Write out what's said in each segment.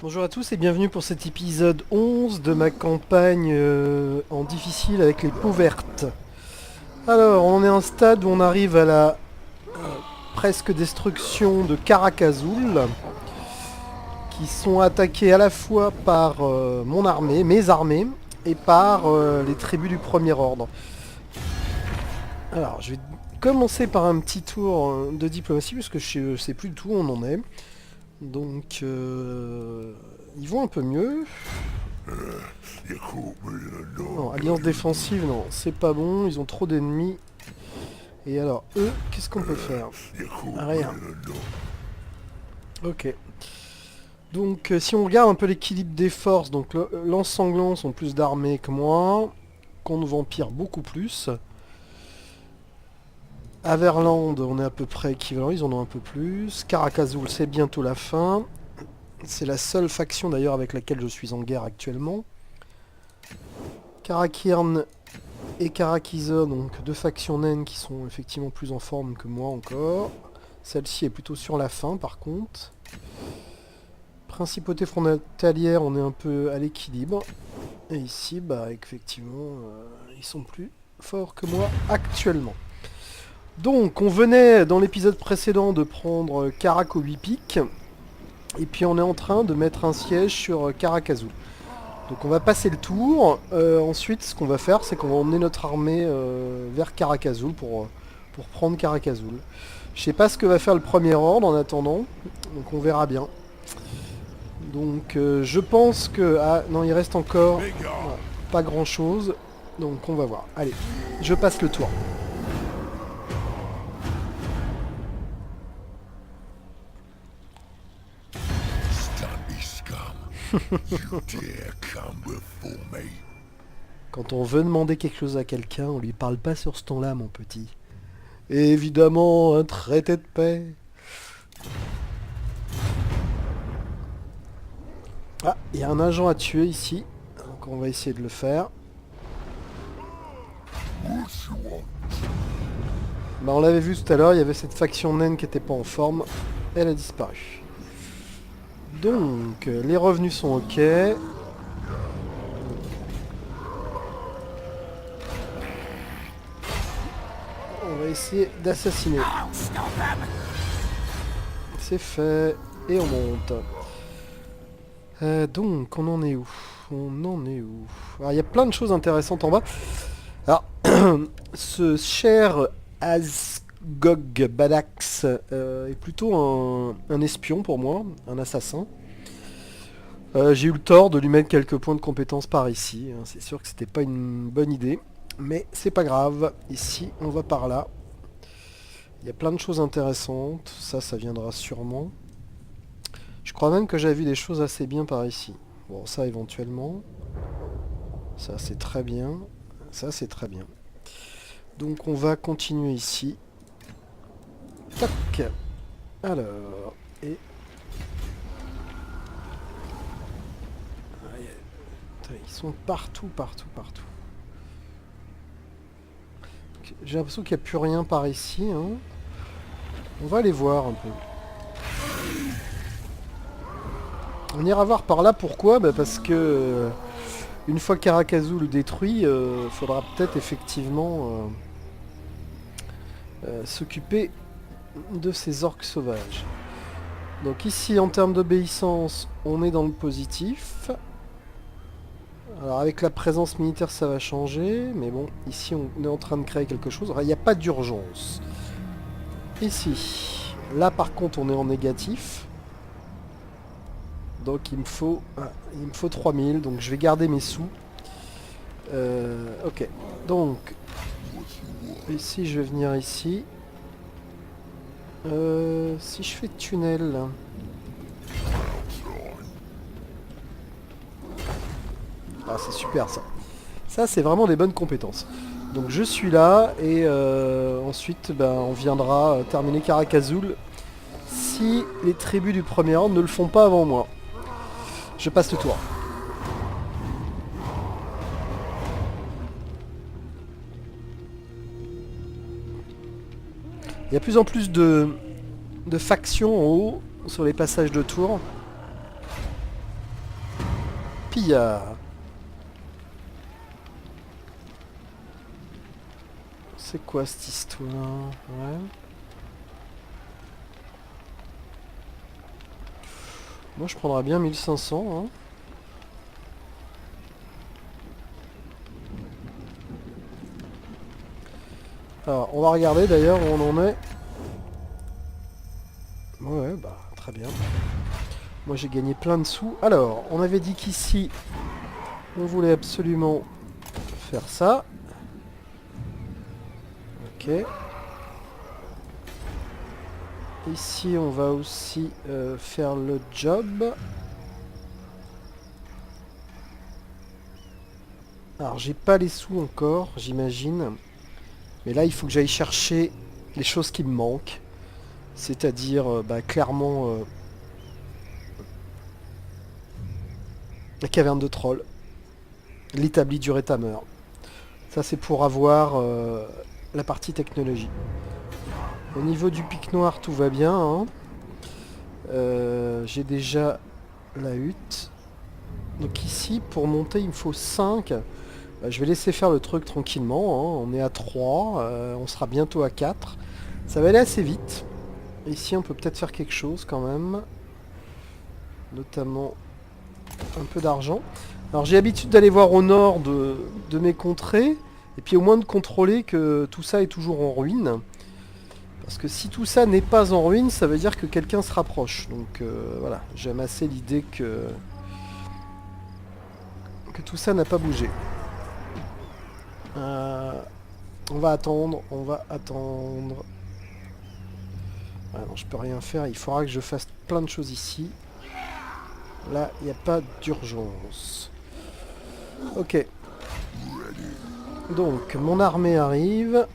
Bonjour à tous et bienvenue pour cet épisode 11 de ma campagne en difficile avec les peaux vertes. Alors, on est à un stade où on arrive à la presque destruction de Karak-Azul, qui sont attaqués à la fois par mon armée, mes armées, et par les tribus du Premier Ordre. Alors, je vais commencer par un petit tour de diplomatie, puisque je ne sais plus du tout où on en est. Donc, ils vont un peu mieux. Non, alliance défensive, non, c'est pas bon, ils ont trop d'ennemis. Et alors, eux, qu'est-ce qu'on peut faire? Rien. Ok. Donc, si on regarde un peu l'équilibre des forces, donc l'ensanglants sont plus d'armées que moi, contre vampire beaucoup plus. Averland, on est à peu près équivalent, ils en ont un peu plus. Karak-Azul, c'est bientôt la fin. C'est la seule faction d'ailleurs avec laquelle je suis en guerre actuellement. Karakirn et Karak-Iza, donc deux factions naines qui sont effectivement plus en forme que moi encore. Celle-ci est plutôt sur la fin par contre. Principauté frontalière, on est un peu à l'équilibre. Et ici, bah effectivement, ils sont plus forts que moi actuellement. Donc, on venait dans l'épisode précédent de prendre Karak au 8 pics. Et puis on est en train de mettre un siège sur Karak-Azul. Donc on va passer le tour. Ensuite, ce qu'on va faire, c'est qu'on va emmener notre armée vers Karak-Azul pour prendre Karak-Azul. Je sais pas ce que va faire le Premier Ordre en attendant. Donc on verra bien. Donc je pense que... Ah non, il reste encore pas grand chose. Donc on va voir. Allez, je passe le tour. Quand on veut demander quelque chose à quelqu'un, on lui parle pas sur ce ton-là, mon petit. Et évidemment, un traité de paix. Ah, il y a un agent à tuer ici. Donc on va essayer de le faire. Bah, on l'avait vu tout à l'heure, il y avait cette faction naine qui était pas en forme. Elle a disparu. Donc, les revenus sont ok. On va essayer d'assassiner. C'est fait. Et on monte. Donc, on en est où? On en est où? Alors, il y a plein de choses intéressantes en bas. Alors, ce cher Asgog Badax est plutôt un espion pour moi, un assassin. J'ai eu le tort de lui mettre quelques points de compétence par ici. Hein. C'est sûr que c'était pas une bonne idée. Mais c'est pas grave. Ici, on va par là. Il y a plein de choses intéressantes. Ça viendra sûrement. Je crois même que j'avais vu des choses assez bien par ici. Bon, ça éventuellement. Ça c'est très bien. Ça c'est très bien. Donc on va continuer ici. Tac. Alors. Et... Ils sont partout, partout, partout. J'ai l'impression qu'il n'y a plus rien par ici. Hein. On va aller voir un peu. On ira voir par là, pourquoi? Bah parce que une fois Karak-Azul le détruit, faudra peut-être effectivement s'occuper de ces orques sauvages. Donc ici, en termes d'obéissance, on est dans le positif. Alors avec la présence militaire, ça va changer. Mais bon, ici, on est en train de créer quelque chose. Il n'y a pas d'urgence. Ici. Là, par contre, on est en négatif. Donc il me faut 3000, donc je vais garder mes sous. Ok, donc ici je vais venir ici. Si je fais tunnel, ah c'est super ça. Ça c'est vraiment des bonnes compétences. Donc je suis là et ensuite on viendra terminer Karak-Azul si les tribus du Premier Ordre ne le font pas avant moi. Je passe le tour. Il y a plus en plus de factions en haut sur les passages de tour. pillards. C'est quoi cette histoire? Ouais. Moi je prendrais bien 1500. Hein. Alors on va regarder d'ailleurs où on en est. Ouais bah très bien. Moi j'ai gagné plein de sous. Alors on avait dit qu'ici on voulait absolument faire ça. Ok. Ici on va aussi faire le job. Alors j'ai pas les sous encore, j'imagine. Mais là il faut que j'aille chercher les choses qui me manquent. C'est-à-dire bah, clairement la caverne de troll. L'établi du rétameur. Ça c'est pour avoir la partie technologie. Au niveau du pic noir tout va bien. Hein. J'ai déjà la hutte. Donc ici pour monter il me faut 5. Je vais laisser faire le truc tranquillement. Hein. On est à 3. On sera bientôt à 4. Ça va aller assez vite. Ici on peut peut-être faire quelque chose quand même. Notamment un peu d'argent. Alors j'ai l'habitude d'aller voir au nord de mes contrées. Et puis au moins de contrôler que tout ça est toujours en ruine. Parce que si tout ça n'est pas en ruine, ça veut dire que quelqu'un se rapproche. Donc voilà, j'aime assez l'idée que tout ça n'a pas bougé. On va attendre, on va attendre. Ah non, je peux rien faire, il faudra que je fasse plein de choses ici. Là, il n'y a pas d'urgence. Ok. Donc, mon armée arrive.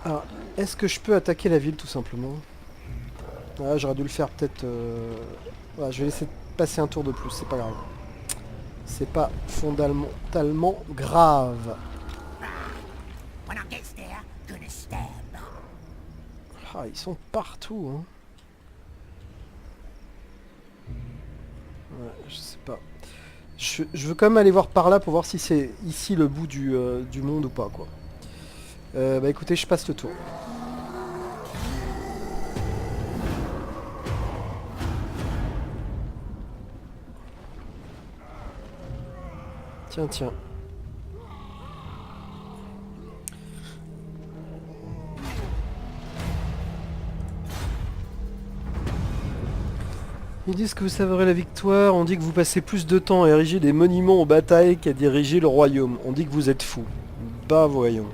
Ah, est-ce que je peux attaquer la ville tout simplement? Ah, j'aurais dû le faire peut-être... Voilà, je vais laisser passer un tour de plus, c'est pas grave. C'est pas fondamentalement grave. Ah, ils sont partout, hein. Ouais, je sais pas. Je veux quand même aller voir par là pour voir si c'est ici le bout du monde ou pas, quoi. Bah écoutez, je passe le tour. Tiens, tiens. Ils disent que vous savourez la victoire, on dit que vous passez plus de temps à ériger des monuments aux batailles qu'à diriger le royaume. On dit que vous êtes fou. Bah voyons.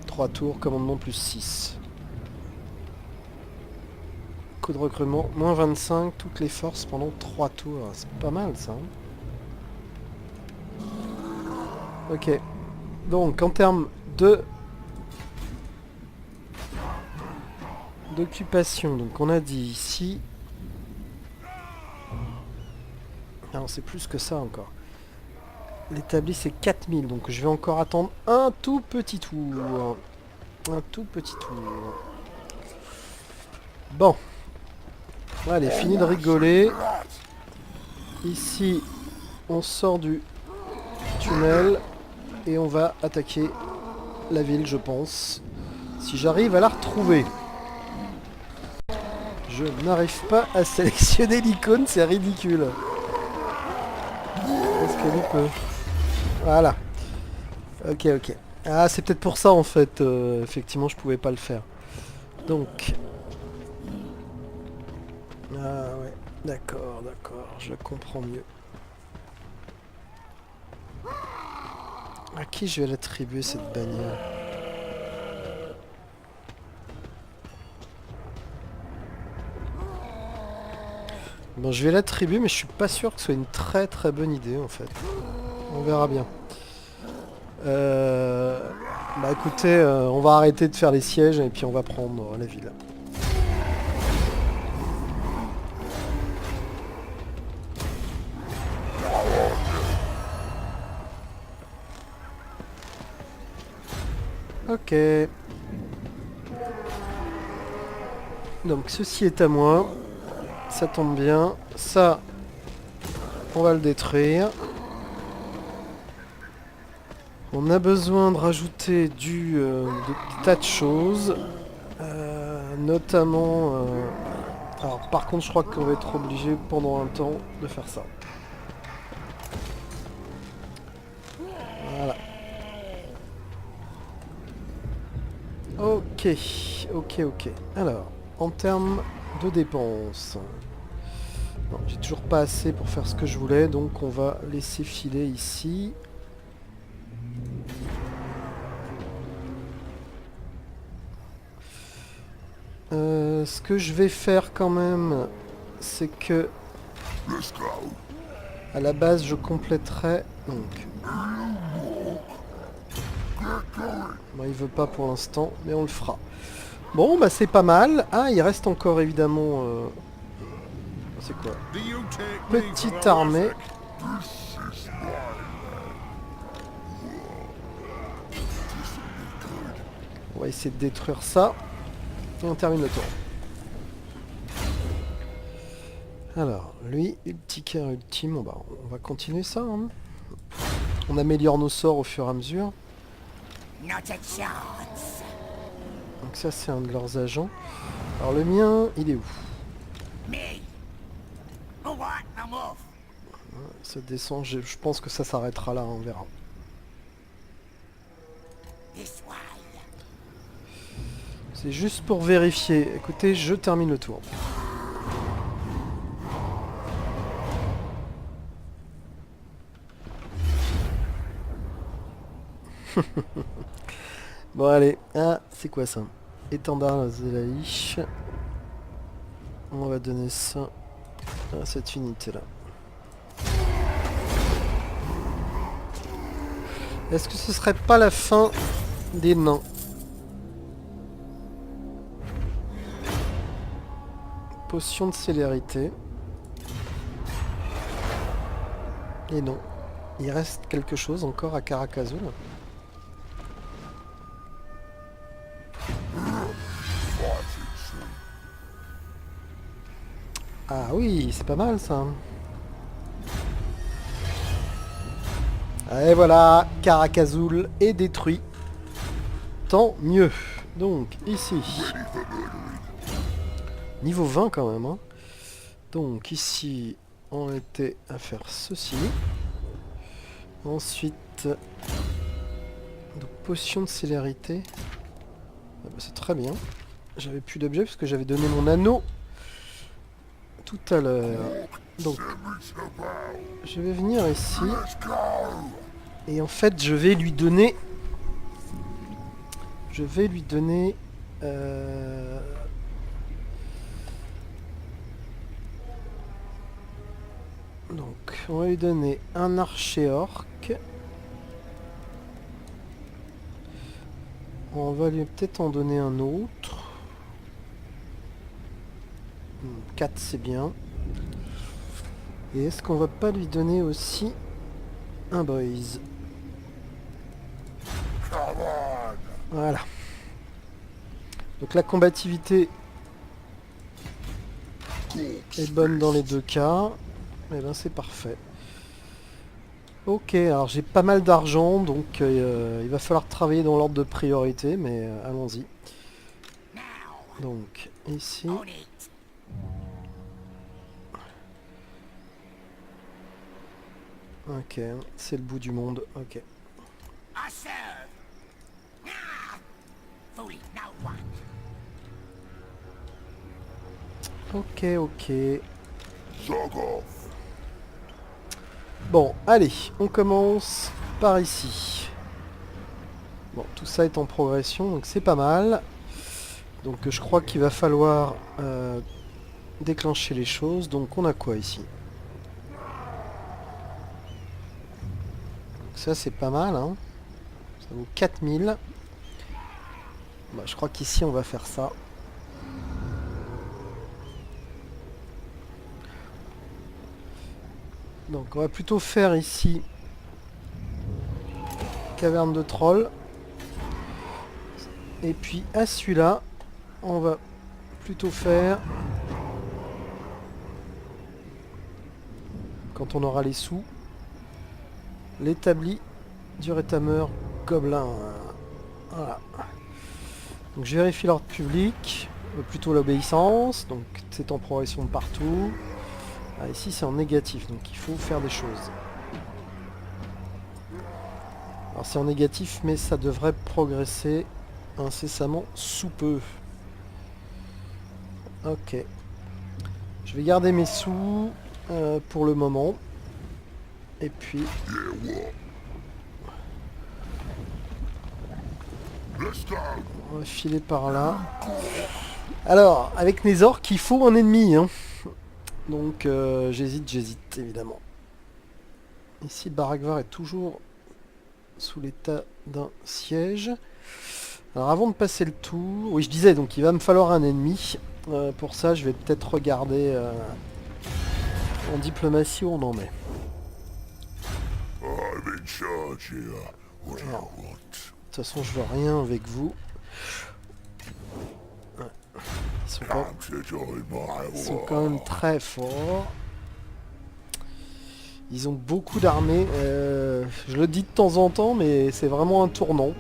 3 tours, commandement plus 6. Coût de recrutement, moins 25, toutes les forces pendant 3 tours. C'est pas mal ça. Hein. Ok. Donc en termes de... d'occupation, donc on a dit ici... Non, c'est plus que ça encore. L'établi c'est 4000, donc je vais encore attendre un tout petit tour. Un tout petit tour. Bon. Allez, fini de rigoler. Ici, on sort du tunnel et on va attaquer la ville, je pense. Si j'arrive à la retrouver. Je n'arrive pas à sélectionner l'icône, c'est ridicule. Est-ce qu'elle y peut? Voilà. Ok, ok. Ah, c'est peut-être pour ça en fait. Effectivement, je pouvais pas le faire. Donc. Ah ouais. D'accord, d'accord. Je comprends mieux. À qui je vais l'attribuer cette bannière? Bon, je vais l'attribuer, mais je suis pas sûr que ce soit une très très bonne idée en fait. On verra bien. Bah écoutez, on va arrêter de faire les sièges et puis on va prendre la ville. Ok. Donc ceci est à moi. Ça tombe bien. Ça, on va le détruire. On a besoin de rajouter des tas de choses. Notamment... alors par contre je crois qu'on va être obligé pendant un temps de faire ça. Voilà. Ok, ok. Alors, en termes de dépenses... Non, j'ai toujours pas assez pour faire ce que je voulais, donc on va laisser filer ici. Ce que je vais faire quand même, c'est que à la base je compléterai donc. Bon, il veut pas pour l'instant, mais on le fera. Bon, bah c'est pas mal. Ah, il reste encore évidemment. C'est quoi? Petite armée. On va essayer de détruire ça. Et on termine le tour. Alors, lui, Ulticaire ultime, bah, on va continuer ça. Hein. On améliore nos sorts au fur et à mesure. Donc ça, c'est un de leurs agents. Alors le mien, il est où? Ça descend, je pense que ça s'arrêtera là, on verra. C'est juste pour vérifier. Écoutez, je termine le tour. Bon allez, ah c'est quoi ça? Étendard Zelaïch. On va donner ça à cette unité là. Est-ce que ce serait pas la fin des nains? Potion de célérité. Et non. Il reste quelque chose encore à Karakazul. Ah oui, c'est pas mal ça. Et voilà, Karakazul est détruit. Tant mieux. Donc, ici. Niveau 20 quand même. Hein. Donc, ici, on était à faire ceci. Ensuite, donc, potion de célérité. Ah bah, c'est très bien. J'avais plus d'objets parce que j'avais donné mon anneau tout à l'heure. Donc, je vais venir ici. Et en fait, je vais lui donner... Donc, on va lui donner un archer orc. On va lui peut-être en donner un autre. 4 c'est bien. Et est-ce qu'on va pas lui donner aussi un boys? Voilà. Donc la combativité est bonne dans les deux cas. Et ben c'est parfait. Ok, alors j'ai pas mal d'argent, donc il va falloir travailler dans l'ordre de priorité, mais allons-y. Donc, ici... Ok, c'est le bout du monde, ok. Ok, ok. Bon, allez, on commence par ici. Bon, tout ça est en progression, donc c'est pas mal. Donc je crois qu'il va falloir déclencher les choses. Donc on a quoi ici? Ça c'est pas mal, hein. Ça vaut 4000. Bah, je crois qu'ici on va faire ça. Donc on va plutôt faire ici caverne de troll. Et puis à celui-là, on va plutôt faire quand on aura les sous. L'établi du rétameur gobelin. Voilà. Donc je vérifie l'ordre public, plutôt l'obéissance, donc c'est en progression de partout. Ah, ici c'est en négatif, donc il faut faire des choses. Alors c'est en négatif, mais ça devrait progresser incessamment sous peu. Ok. Je vais garder mes sous pour le moment. Et puis... on va filer par là. Alors, avec les orques, il faut un ennemi. Hein. Donc j'hésite évidemment. Ici, Barakvar est toujours sous l'état d'un siège. Alors avant de passer le tour... Oui, je disais, donc il va me falloir un ennemi. Pour ça, je vais peut-être regarder en diplomatie où on en est. Alors, de toute façon, je veux rien avec vous. Ouais. Ils sont quand même très forts. Ils ont beaucoup d'armées. Je le dis de temps en temps, mais c'est vraiment un tournant.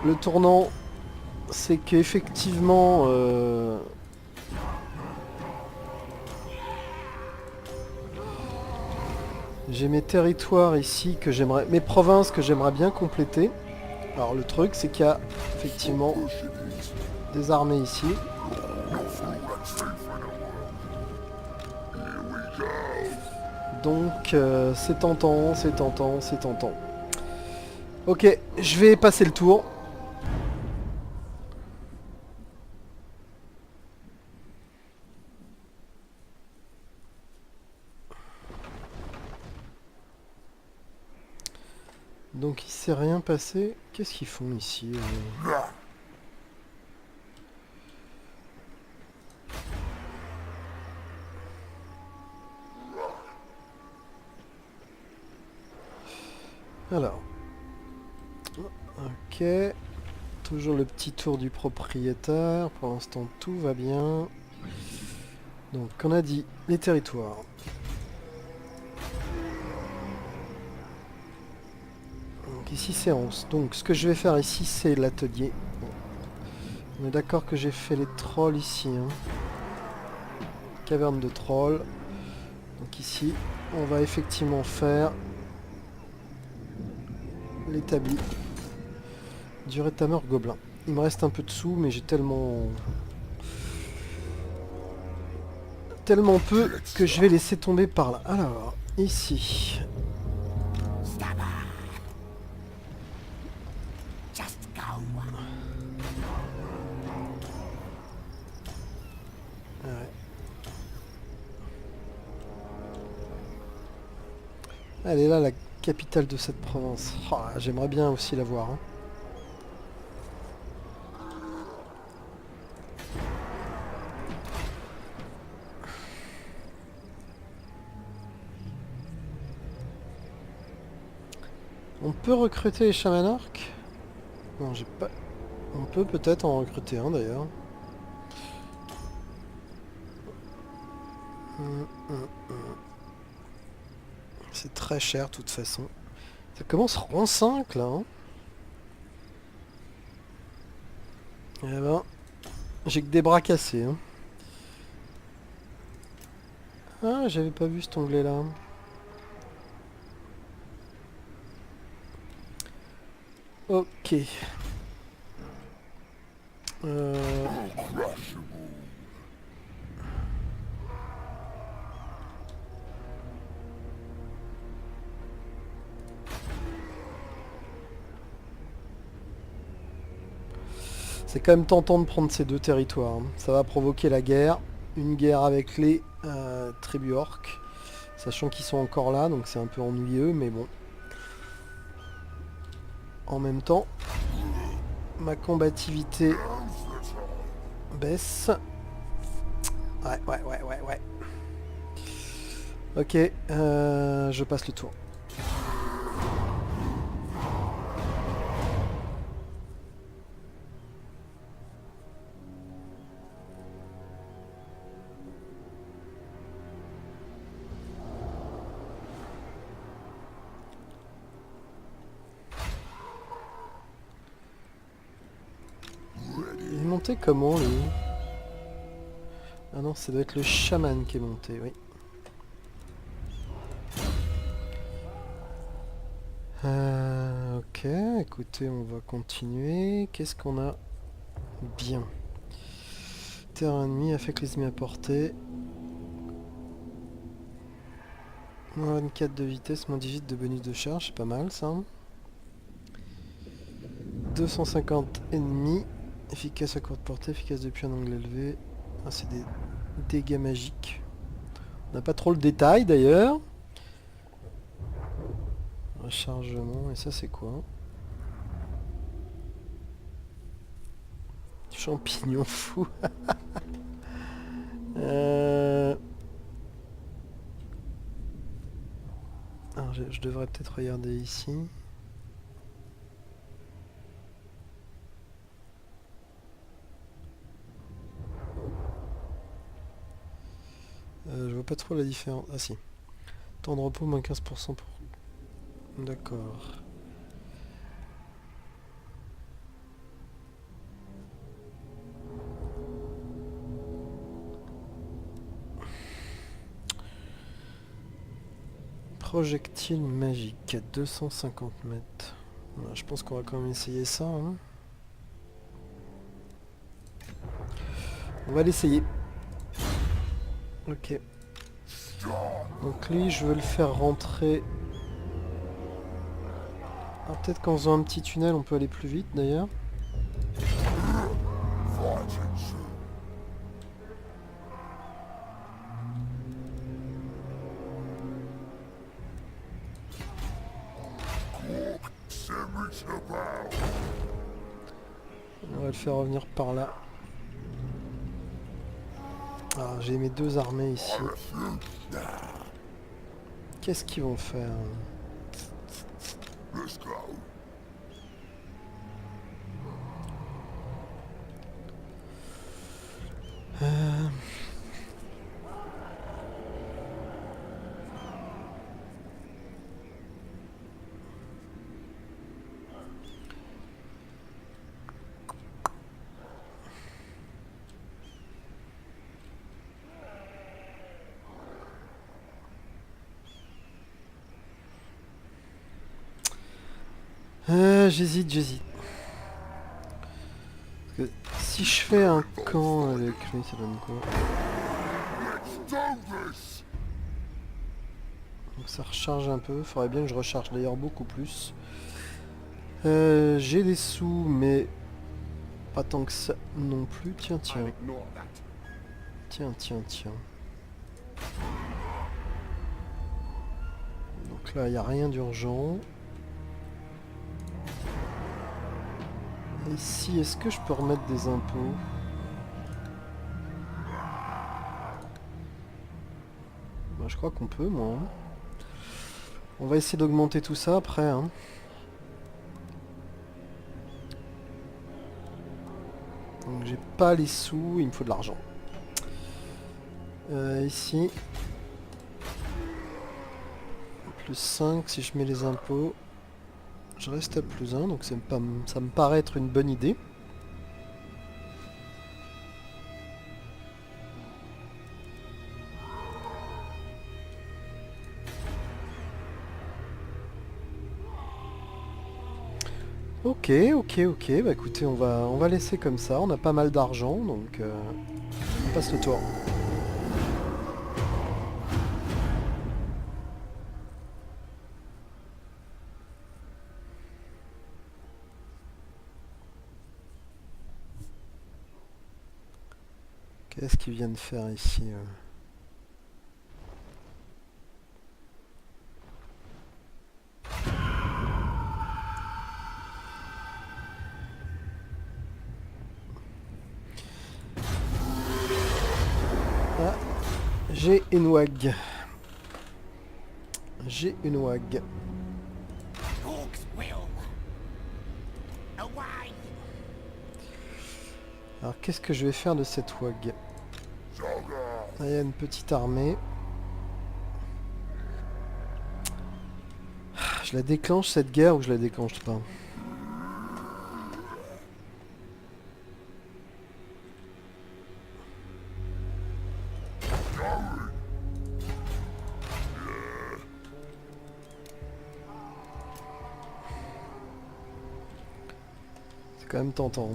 Le tournant, c'est qu'effectivement... j'ai mes territoires ici que j'aimerais... mes provinces que j'aimerais bien compléter. Alors le truc, c'est qu'il y a effectivement des armées ici. Donc c'est tentant, c'est tentant, c'est tentant. Ok, je vais passer le tour. Donc il s'est rien passé. Qu'est-ce qu'ils font ici Alors. Ok. Toujours le petit tour du propriétaire. Pour l'instant, tout va bien. Donc, on a dit les territoires. Donc ici, c'est 11. Donc, ce que je vais faire ici, c'est l'atelier. Bon. On est d'accord que j'ai fait les trolls ici. Hein. Caverne de trolls. Donc ici, on va effectivement faire l'établi du rétameur gobelin. Il me reste un peu de sous, mais j'ai tellement peu que je vais laisser tomber par là. Alors, ici. Ouais. Elle est là, la capitale de cette province. Oh, j'aimerais bien aussi la voir. Hein. On peut recruter les chamans orques? Non, j'ai pas... On peut peut-être en recruter un d'ailleurs. C'est très cher de toute façon. Ça commence rang 5 là. Hein. Eh ben, j'ai que des bras cassés. Hein. Ah, j'avais pas vu cet onglet là. Ok. C'est quand même tentant de prendre ces deux territoires. Hein. Ça va provoquer la guerre. Une guerre avec les tribus orques. Sachant qu'ils sont encore là, donc c'est un peu ennuyeux, mais bon. En même temps, ma combativité baisse. Ouais. Ok, je passe le tour. monté comment lui? Ah non, ça doit être le chaman qui est monté, oui. Ok, écoutez, on va continuer. Qu'est-ce qu'on a bien? Terrain ennemi, affecte les ennemis à portée. Moins 24 de vitesse, moins 18 de bonus de charge, c'est pas mal ça. 250 ennemis, efficace à courte portée, efficace depuis un angle élevé. Ah, c'est des dégâts magiques. On n'a pas trop le détail d'ailleurs. Rechargement, et ça c'est quoi? Champignon fou. Alors, je devrais peut-être regarder ici. Je vois pas trop la différence. Ah si. Temps de repos, moins 15% pour... D'accord. Projectile magique à 250 mètres. Voilà, je pense qu'on va quand même essayer ça. Hein. On va l'essayer. Ok. Donc lui, je veux le faire rentrer... Alors peut-être qu'en faisant un petit tunnel, on peut aller plus vite d'ailleurs. On va le faire revenir par là. Ah, j'ai mes deux armées ici. Qu'est-ce qu'ils vont faire? J'hésite. Parce que si je fais un camp avec lui, ça donne quoi? Donc ça recharge un peu. Faudrait bien que je recharge d'ailleurs beaucoup plus. J'ai des sous, mais pas tant que ça non plus. Tiens. Donc là, il n'y a rien d'urgent. Ici, est-ce que je peux remettre des impôts? Bah, je crois qu'on peut, moi. On va essayer d'augmenter tout ça après. Hein. Donc j'ai pas les sous, il me faut de l'argent. Ici. Plus 5 si je mets les impôts. Je reste à plus 1, donc ça me paraît être une bonne idée. Ok, bah écoutez, on va laisser comme ça, on a pas mal d'argent, donc on passe le tour. Qu'est-ce qu'ils viennent faire ici Ah, j'ai une wag. Alors qu'est-ce que je vais faire de cette wag? Il y a une petite armée. Je la déclenche cette guerre ou je la déclenche pas? C'est quand même tentant.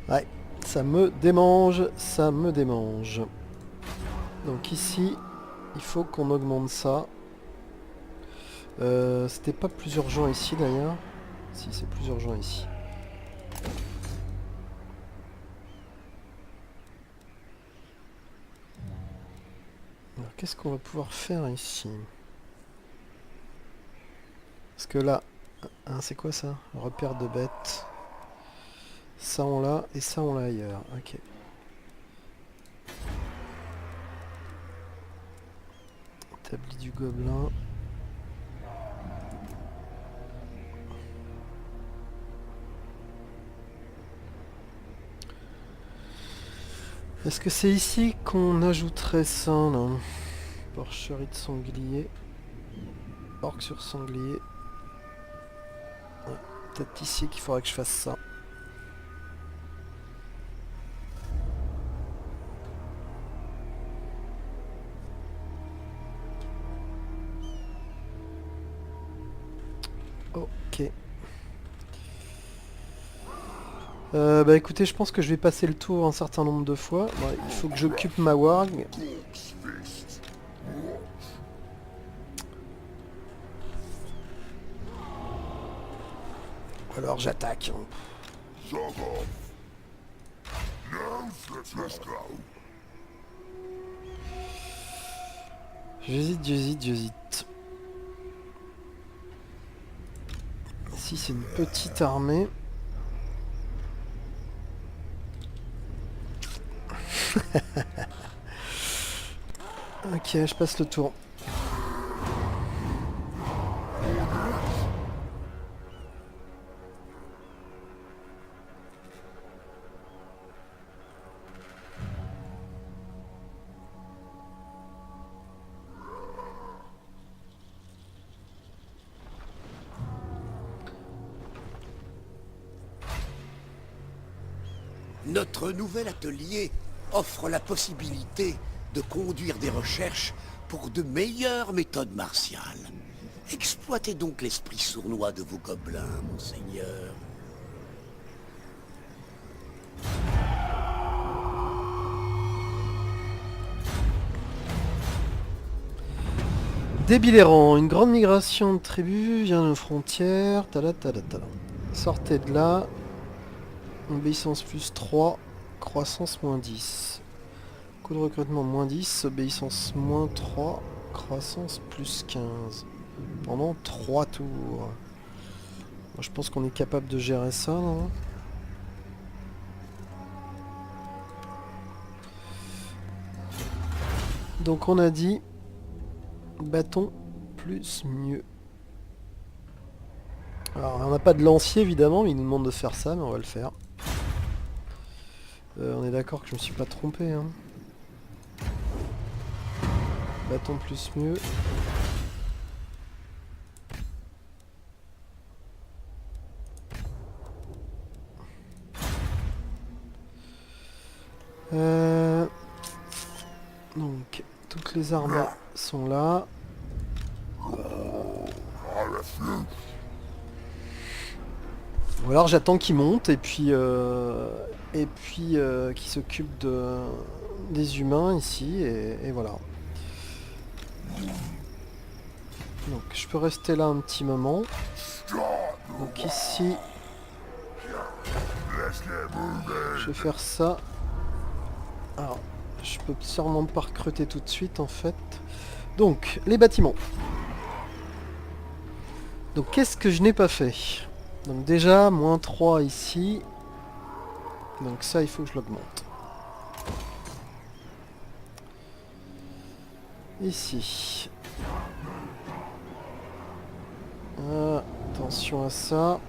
Ouais, ça me démange, ça me démange. Donc ici, il faut qu'on augmente ça. C'était pas plus urgent ici d'ailleurs. Si, c'est plus urgent ici. Alors qu'est-ce qu'on va pouvoir faire ici? Parce que là, hein, c'est quoi ça? Repère de bêtes. Ça on l'a et ça on l'a ailleurs. Ok. Établi du gobelin. Est-ce que c'est ici qu'on ajouterait ça là? Porcherie de sanglier. Orque sur sanglier. Ouais, peut-être ici qu'il faudrait que je fasse ça. Ok. Bah écoutez, je pense que je vais passer le tour un certain nombre de fois. Ouais, il faut que j'occupe ma warg. Ou alors j'attaque. J'hésite. Ici c'est une petite armée. Ok, je passe le tour. Notre nouvel atelier offre la possibilité de conduire des recherches pour de meilleures méthodes martiales. Exploitez donc l'esprit sournois de vos gobelins, monseigneur. Débilérant, une grande migration de tribus vient de nos frontières. Tada. Sortez de là. Obéissance plus 3, croissance moins 10. Coût de recrutement moins 10, obéissance moins 3, croissance plus 15. Pendant 3 tours. Moi, je pense qu'on est capable de gérer ça, non? Donc on a dit bâton plus mieux. Alors on n'a pas de lancier évidemment, mais il nous demande de faire ça, mais on va le faire. On est d'accord que je me suis pas trompé, hein. Bâton plus mieux. Donc, toutes les armes sont là. Ou alors j'attends qu'il monte et puis qu'il s'occupe des humains ici et voilà. Donc je peux rester là un petit moment. Donc ici, je vais faire ça. Alors, je peux sûrement pas recruter tout de suite en fait. Donc, les bâtiments. Donc qu'est-ce que je n'ai pas fait? Donc déjà, moins 3 ici. Donc ça, il faut que je l'augmente. Ici. Ah, attention à ça.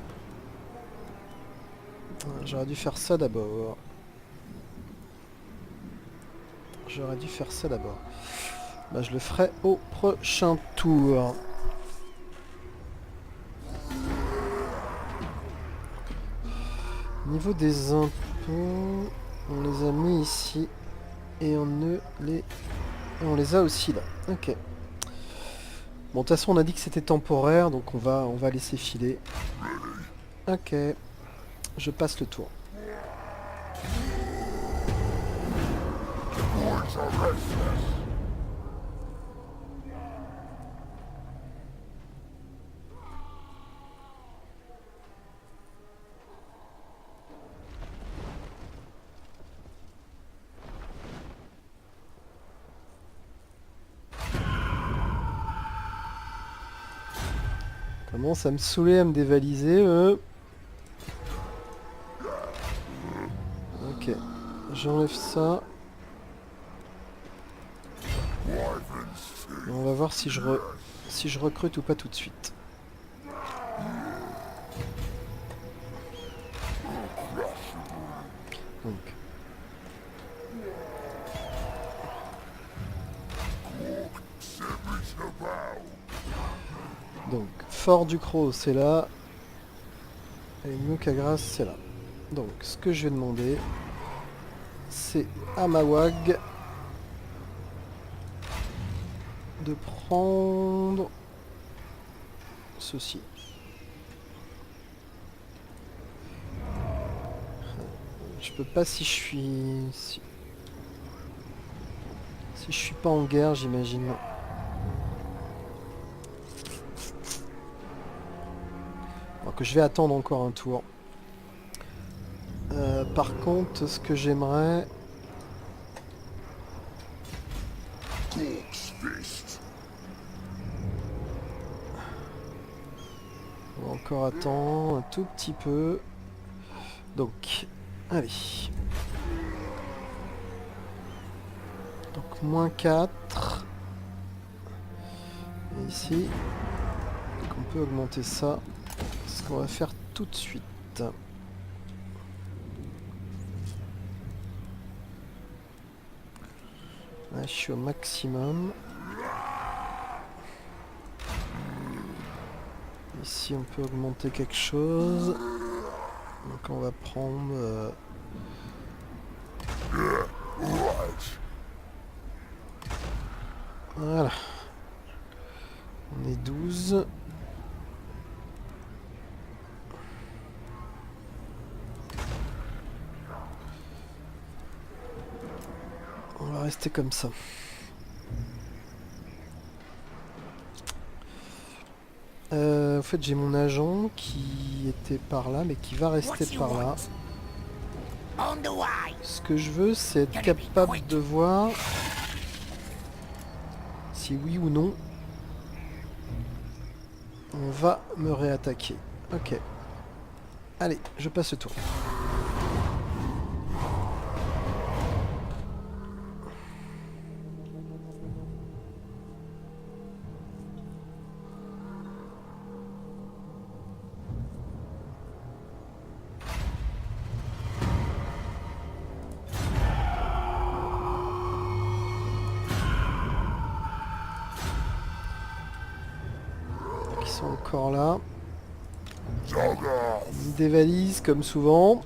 J'aurais dû faire ça d'abord. Bah, je le ferai au prochain tour. Niveau des impôts, on les a mis ici. Et on les a aussi là. Ok. Bon, de toute façon, on a dit que c'était temporaire, donc on va laisser filer. Ok. Je passe le tour. Commence à me saouler, à me dévaliser. Ok. J'enlève ça. Et on va voir si je recrute ou pas tout de suite. Donc. Donc, Fort du Croc, c'est là. Et Mukagras, c'est là. Donc, ce que je vais demander, c'est à Mawag de prendre ceci. Je peux pas si je suis... Si je suis pas en guerre, j'imagine. Alors que je vais attendre encore un tour. Par contre, ce que j'aimerais... On va encore attendre un tout petit peu. Donc, allez. Donc, moins 4. Et ici, donc on peut augmenter ça. Ce qu'on va faire tout de suite. Là, je suis au maximum. Ici, on peut augmenter quelque chose. Donc, on va prendre... Voilà. On est 12. On va rester comme ça. En fait, j'ai mon agent qui était par là, mais qui va rester par là. Ce que je veux, c'est être capable de voir si oui ou non on va me réattaquer. Ok. Allez, je passe le tour. Ils sont encore là. Ils dévalisent comme souvent.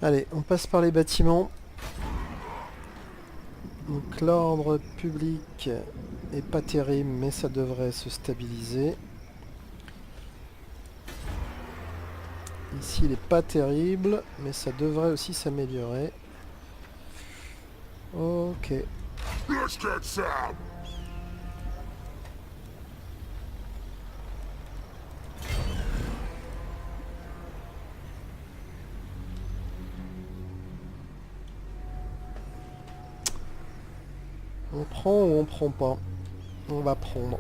Allez, on passe par les bâtiments. Donc l'ordre public est pas terrible, mais ça devrait se stabiliser. Ici, il est pas terrible, mais ça devrait aussi s'améliorer. Ok. On prend ou on prend pas? On va prendre.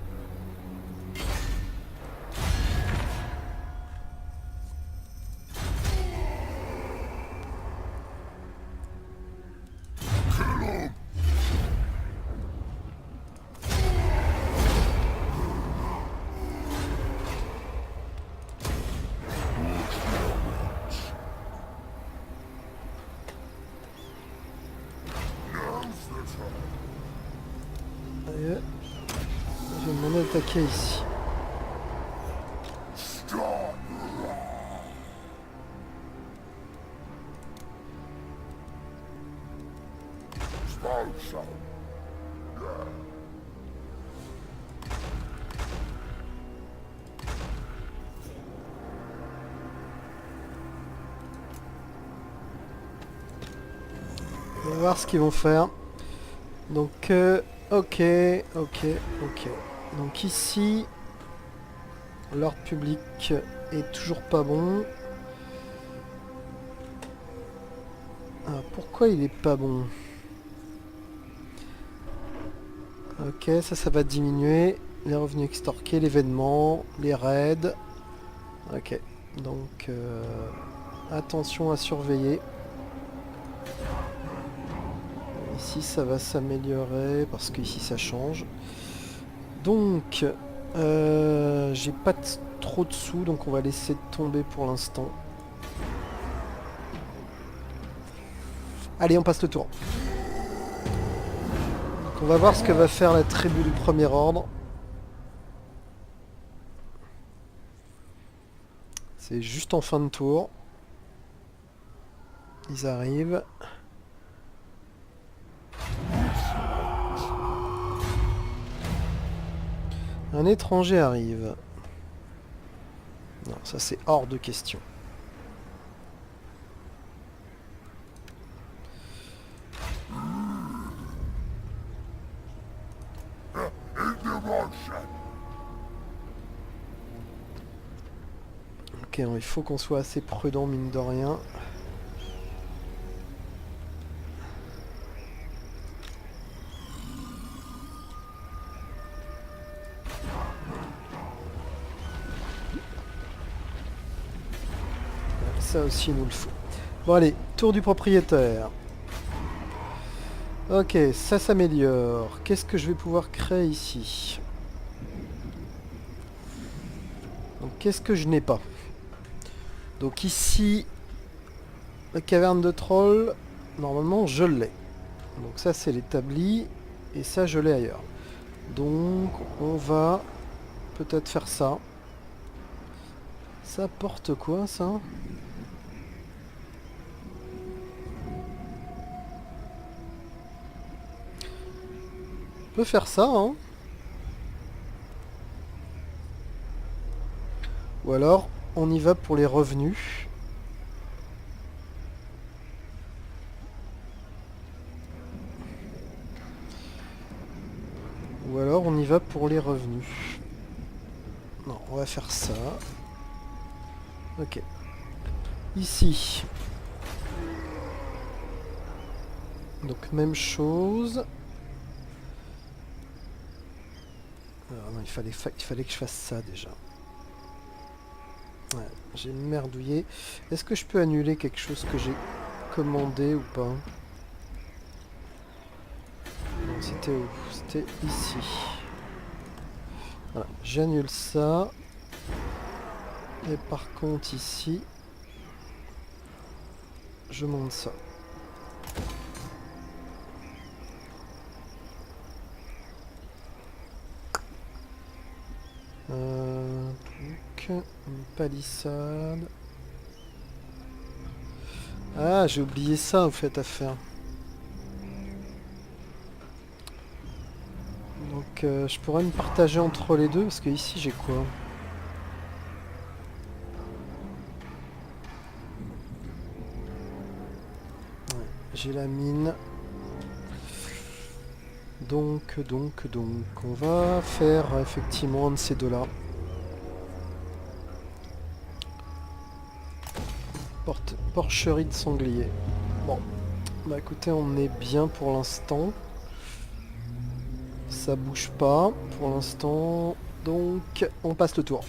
attaquer ici. On va voir ce qu'ils vont faire. Donc, ok. Donc ici, l'ordre public est toujours pas bon. Alors, pourquoi il est pas bon? Ok, ça va diminuer. Les revenus extorqués, l'événement, les raids. Ok, donc attention à surveiller. Ici ça va s'améliorer parce qu'ici ça change. Donc j'ai pas trop de sous, donc on va laisser tomber pour l'instant. Allez, on passe le tour. Donc on va voir ce que va faire la tribu du premier ordre. C'est juste en fin de tour. Ils arrivent. Un étranger arrive. Non, ça c'est hors de question. Ok, il faut qu'on soit assez prudent, mine de rien. Ça aussi, il nous le faut. Bon, allez, tour du propriétaire. Ok, ça s'améliore. Qu'est-ce que je vais pouvoir créer ici? Donc, qu'est-ce que je n'ai pas? Donc ici, la caverne de troll, normalement, je l'ai. Donc ça, c'est l'établi. Et ça, je l'ai ailleurs. Donc, on va peut-être faire ça. Ça porte quoi, ça? On peut faire ça, hein. Ou alors, on y va pour les revenus. Ou alors, on y va pour les revenus. Non, on va faire ça. Ok. Ici. Donc, même chose. Alors, non, il fallait que je fasse ça déjà. Ouais, j'ai merdouillé. Est-ce que je peux annuler quelque chose que j'ai commandé ou pas? Non, c'était où? C'était ici. Voilà, j'annule ça. Et par contre ici, je monte ça. Donc, une palissade. Ah, j'ai oublié ça en fait à faire. Donc je pourrais me partager entre les deux parce que ici j'ai quoi? Ouais, j'ai la mine. Donc, on va faire effectivement un de ces deux-là. Porcherie de sanglier. Bon, bah écoutez, on est bien pour l'instant. Ça bouge pas pour l'instant. Donc, on passe le tour.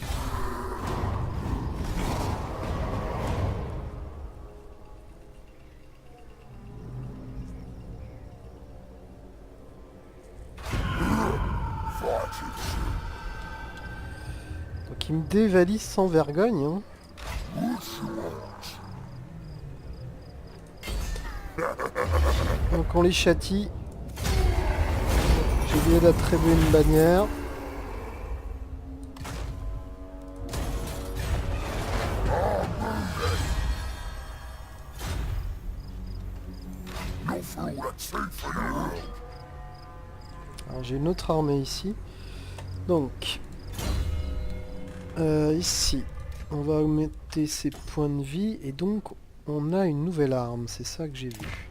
Donc il me dévalise sans vergogne. Hein. Donc on les châtie. J'ai oublié d'attribuer une bannière. Alors j'ai une autre armée ici. Donc, ici, on va augmenter ses points de vie. Et donc, on a une nouvelle arme. C'est ça que j'ai vu.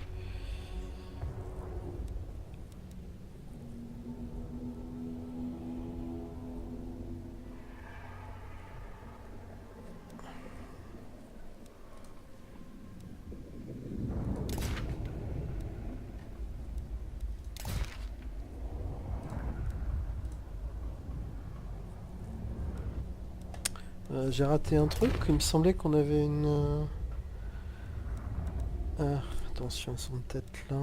J'ai raté un truc. Il me semblait qu'on avait une... Ah, attention, son tête là.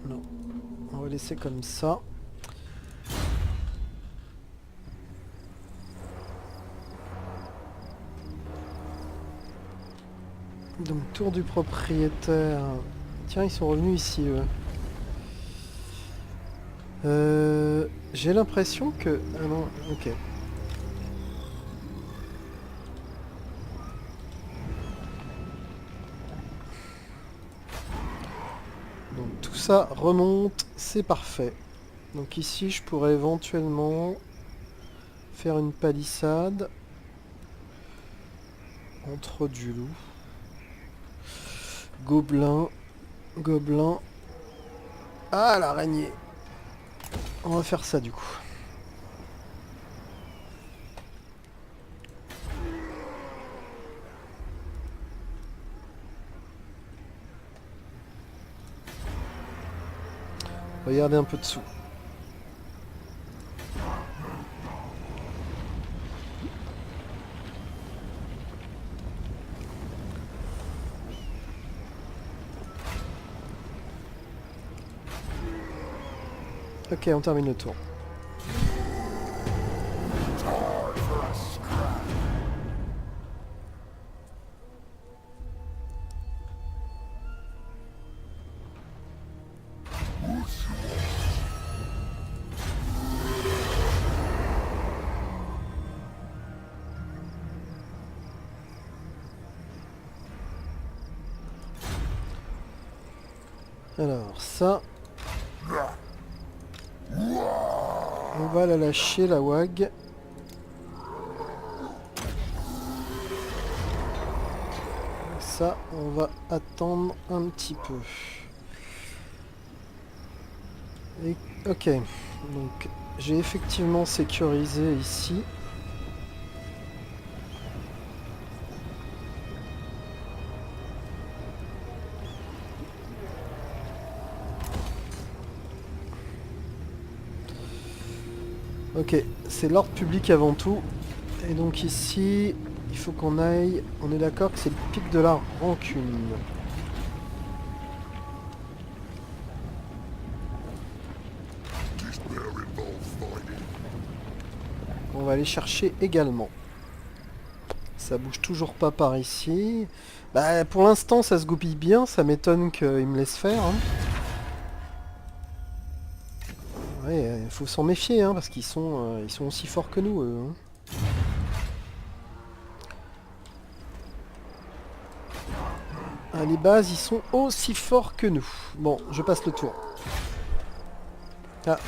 Non. On va laisser comme ça. Donc, tour du propriétaire. Tiens, ils sont revenus ici, eux. J'ai l'impression que... Ah non, ok. Donc tout ça remonte, c'est parfait. Donc ici, je pourrais éventuellement faire une palissade entre du loup. Gobelin, gobelin. Ah, l'araignée. On va faire ça du coup. Regardez un peu dessous. Ok, on termine le tour. Alors ça, on va la lâcher, la WAG. Ça, on va attendre un petit peu. Et, ok, donc j'ai effectivement sécurisé ici. Ok, c'est l'ordre public avant tout. Et donc ici, il faut qu'on aille... On est d'accord que c'est le pic de la rancune. On va aller chercher également. Ça bouge toujours pas par ici. Bah, pour l'instant, ça se goupille bien. Ça m'étonne qu'il me laisse faire. Hein. Ouais, il faut s'en méfier, hein, parce qu'ils sont aussi forts que nous, eux. Hein. Ah, les bases, ils sont aussi forts que nous. Bon, je passe le tour. Ah.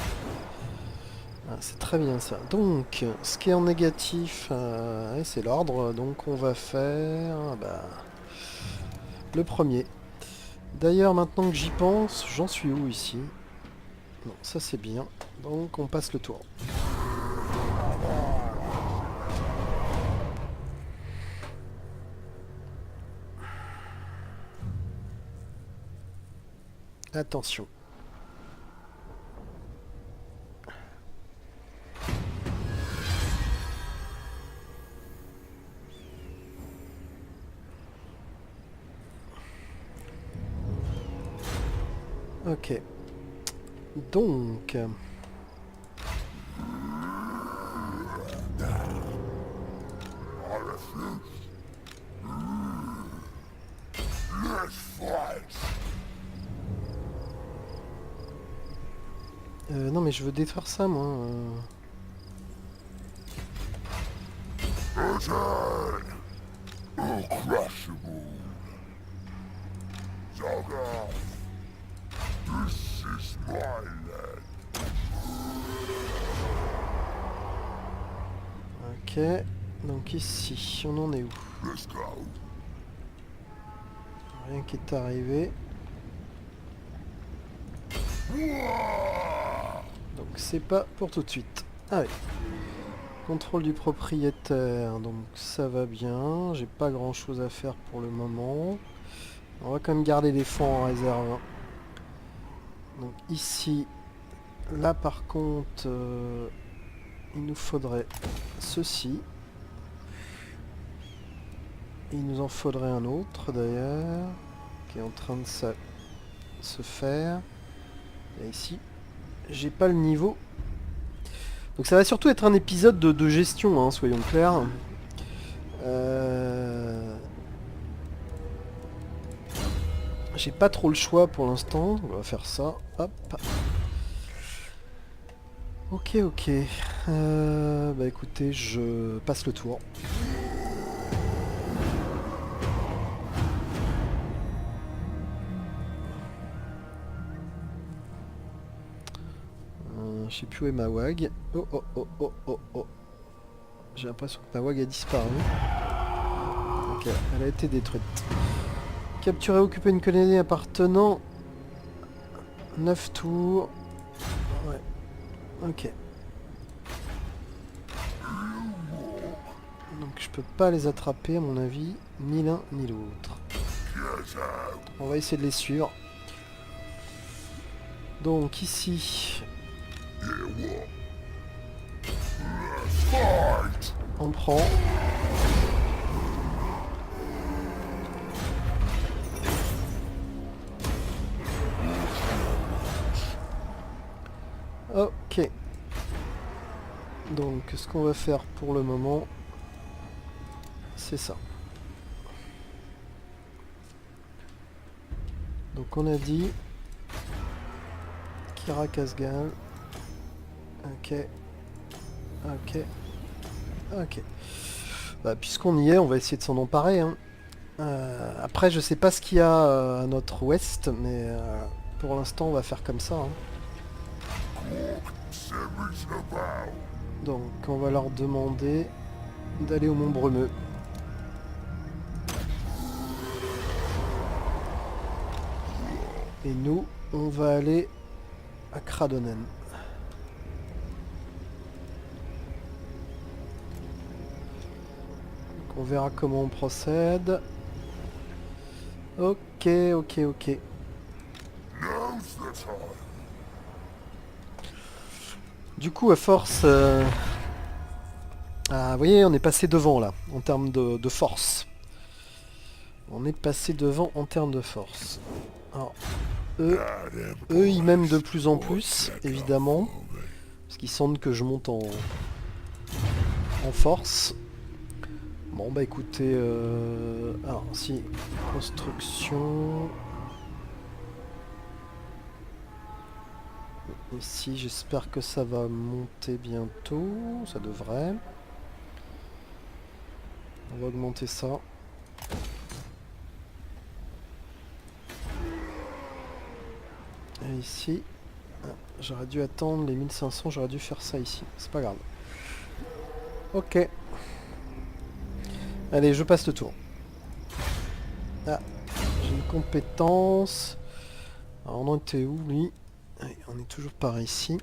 Ah, c'est très bien ça. Donc, ce qui est en négatif, ouais, c'est l'ordre. Donc, on va faire le premier. D'ailleurs, maintenant que j'y pense, j'en suis où ici? Non, ça c'est bien. Donc, on passe le tour. Attention. Ok. Donc... non mais je veux détruire ça moi. Ok, donc ici, on en est où? Rien qui est arrivé. Donc c'est pas pour tout de suite. Allez. Contrôle du propriétaire, donc ça va bien. J'ai pas grand chose à faire pour le moment. On va quand même garder les fonds en réserve. Hein. Donc ici, là par contre, il nous faudrait ceci. Il nous en faudrait un autre d'ailleurs, qui est en train de se faire. Et ici, j'ai pas le niveau. Donc ça va surtout être un épisode de gestion, hein, soyons clairs. J'ai pas trop le choix pour l'instant. On va faire ça. Hop. Ok, ok. Bah écoutez, je passe le tour. Je sais plus où est ma WAG. Oh oh oh oh oh oh. J'ai l'impression que ma WAG a disparu. Ok, elle a été détruite. Capturer, occuper une colonie appartenant. 9 tours. Ouais. Ok. Donc je peux pas les attraper à mon avis. Ni l'un ni l'autre. On va essayer de les suivre. Donc ici. On prend. Ok. Donc ce qu'on va faire pour le moment, c'est ça. Donc on a dit Kira Kasgal. Ok. Ok. Ok. Bah, puisqu'on y est, on va essayer de s'en emparer. Hein. Après, je sais pas ce qu'il y a à notre ouest, mais pour l'instant, on va faire comme ça. Hein. Donc, on va leur demander d'aller au Mont Brumeux. Et nous, on va aller à Kradonen. Donc, on verra comment on procède. Ok, ok, ok. Du coup, à force... Ah, vous voyez, on est passé devant, là, en termes de force. On est passé devant en termes de force. Alors, eux, ils m'aiment de plus en plus, évidemment. Parce qu'ils sentent que je monte en force. Bon, bah écoutez... Alors, si... Construction... Ici, j'espère que ça va monter bientôt. Ça devrait. On va augmenter ça. Et ici, j'aurais dû attendre les 1500, j'aurais dû faire ça ici. C'est pas grave. Ok. Allez, je passe le tour. Ah, j'ai une compétence. Alors, on en était où, lui? Allez, on est toujours par ici.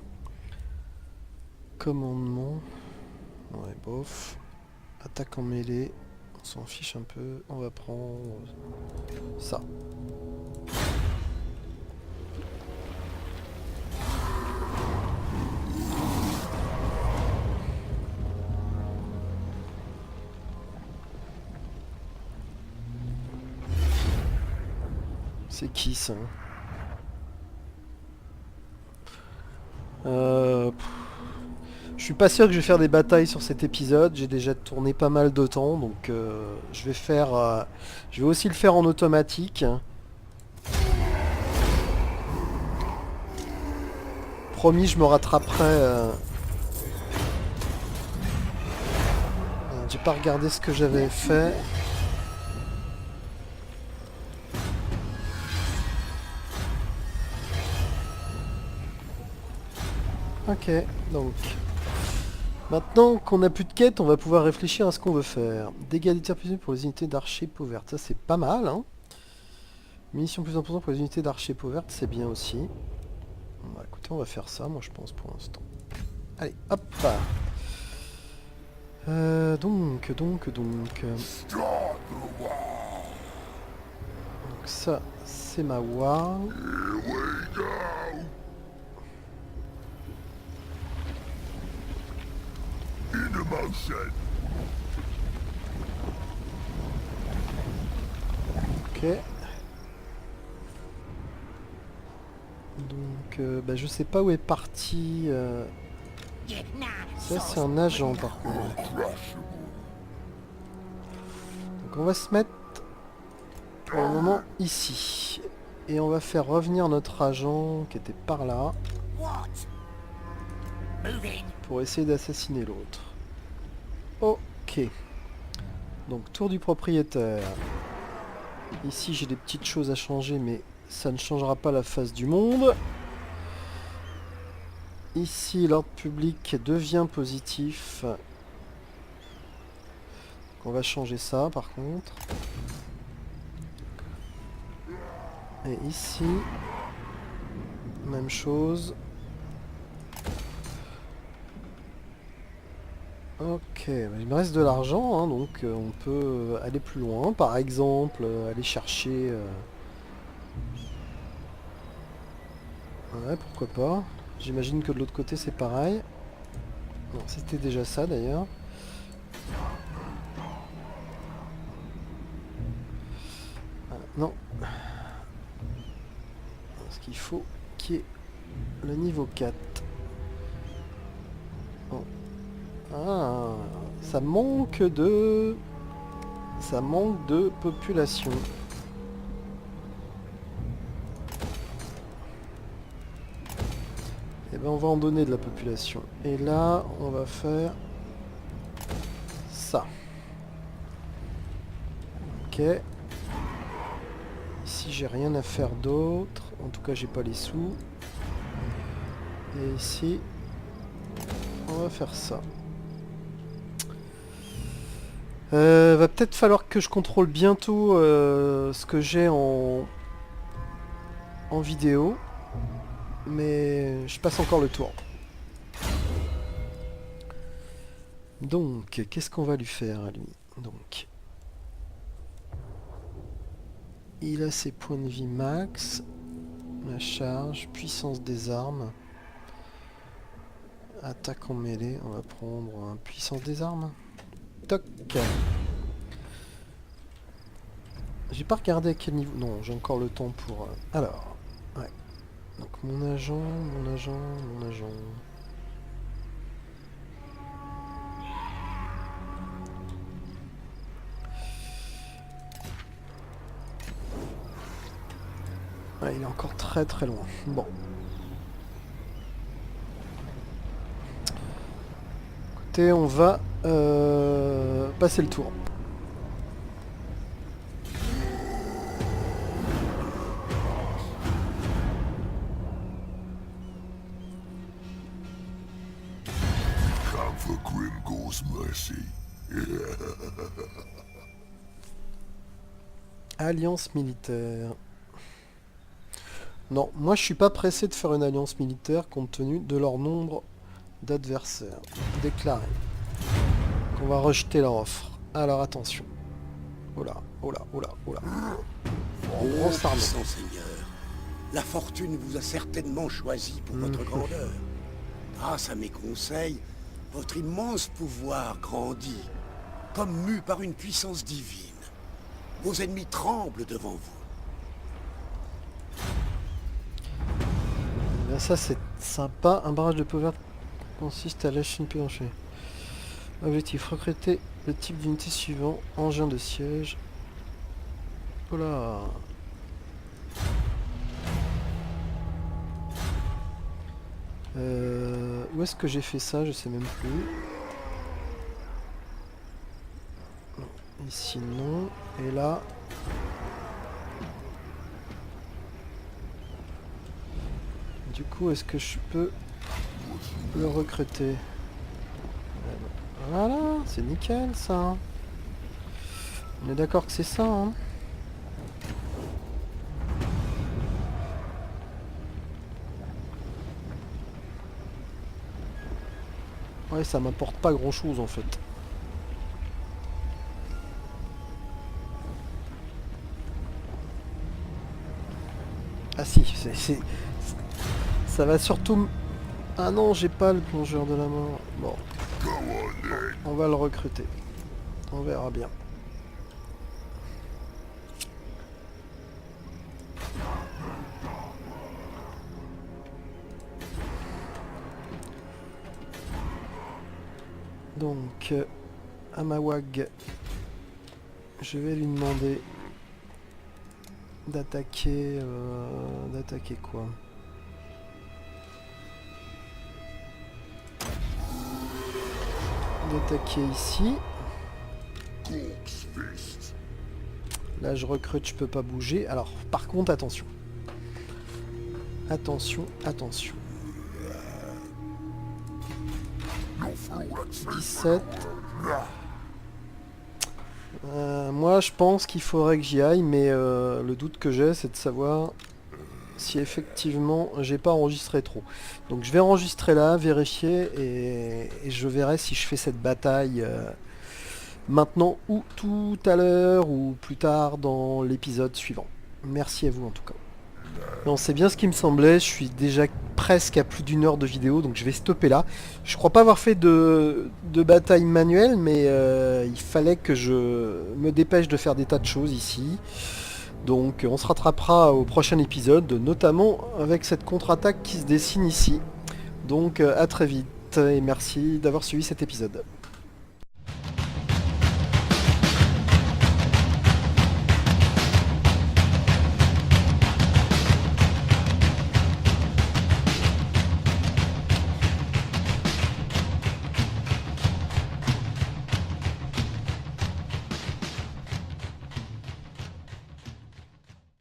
Commandement. Ouais, bof. Attaque en mêlée. On s'en fiche un peu. On va prendre ça. C'est qui ça? Je suis pas sûr que je vais faire des batailles sur cet épisode. J'ai déjà tourné pas mal de temps, donc je vais faire. Je vais aussi le faire en automatique. Promis, je me rattraperai. J'ai pas regardé ce que j'avais fait. Ok, donc Maintenant qu'on n'a plus de quête, on va pouvoir réfléchir à ce qu'on veut faire. Dégâts des tirs plus pour les unités d'archers peau verte. Ça c'est pas mal, hein. Munitions plus importantes pour les unités d'archers peau verte, c'est bien aussi. Bah, écoutez, on va faire ça, moi je pense pour l'instant. Allez, hop. Donc ça, c'est ma war. Ok. Donc, bah, je sais pas où est parti. Ça, c'est un agent par contre. Donc, on va se mettre pour le moment ici. Et on va faire revenir notre agent qui était par là. Pour essayer d'assassiner l'autre. Ok. Donc, tour du propriétaire. Ici, j'ai des petites choses à changer, mais ça ne changera pas la face du monde. Ici, l'ordre public devient positif. Donc, on va changer ça, par contre. Et ici, même chose. Ok, il me reste de l'argent, hein, donc on peut aller plus loin. Par exemple, aller chercher... Ouais, pourquoi pas. J'imagine que de l'autre côté c'est pareil. Non, c'était déjà ça d'ailleurs. Ah, non. Ce qu'il faut qu'il y ait le niveau 4. Oh. Ah, ça manque de... Ça manque de population. Et ben on va en donner de la population. Et là, on va faire ça. Ok. Ici, j'ai rien à faire d'autre. En tout cas, j'ai pas les sous. Et ici, on va faire ça. Va peut-être falloir que je contrôle bientôt ce que j'ai en vidéo. Mais je passe encore le tour. Donc, qu'est-ce qu'on va lui faire à lui? Donc, il a ses points de vie max. La charge, puissance des armes. Attaque en mêlée, on va prendre puissance des armes. Toc. J'ai pas regardé à quel niveau... Non, j'ai encore le temps pour... Alors, ouais. Donc mon agent... Ouais, il est encore très très loin. Bon. Écoutez, on va passer le tour. Alliance militaire. Non, moi je suis pas pressé de faire une alliance militaire compte tenu de leur nombre d'adversaires. Déclaré. On va rejeter leur offre. Alors attention. Oh là, oh là, oh là, oh là. Grosse armée. Puissant Seigneur, la fortune vous a certainement choisi pour votre grandeur. Grâce à mes conseils, votre immense pouvoir grandit, comme mu par une puissance divine. Vos ennemis tremblent devant vous. Là, ça c'est sympa. Un barrage de pauvreté consiste à lâcher une plancher. Objectif, recruter le type d'unité suivant. Engin de siège. Oh là. Où est-ce que j'ai fait ça? Je sais même plus. Non. Ici non. Et là... Du coup, est-ce que je peux le recruter? Voilà, c'est nickel ça. On est d'accord que c'est ça, hein. Ouais, ça m'apporte pas grand chose en fait. Ah si, ça va surtout... Ah non, j'ai pas le plongeur de la mort. Bon, on va le recruter. On verra bien. Donc, Amawag, je vais lui demander d'attaquer... d'attaquer quoi? D'attaquer ici. Là je recrute, je peux pas bouger. Alors par contre attention. Attention, attention. 17. Moi je pense qu'il faudrait que j'y aille, mais le doute que j'ai c'est de savoir si effectivement j'ai pas enregistré trop. Donc je vais enregistrer là, vérifier et je verrai si je fais cette bataille maintenant ou tout à l'heure ou plus tard dans l'épisode suivant. Merci à vous en tout cas. Non, c'est bien ce qui me semblait, je suis déjà presque à plus d'1 heure de vidéo, donc je vais stopper là. Je crois pas avoir fait de bataille manuelle, mais il fallait que je me dépêche de faire des tas de choses ici. Donc on se rattrapera au prochain épisode, notamment avec cette contre-attaque qui se dessine ici. Donc à très vite, et merci d'avoir suivi cet épisode.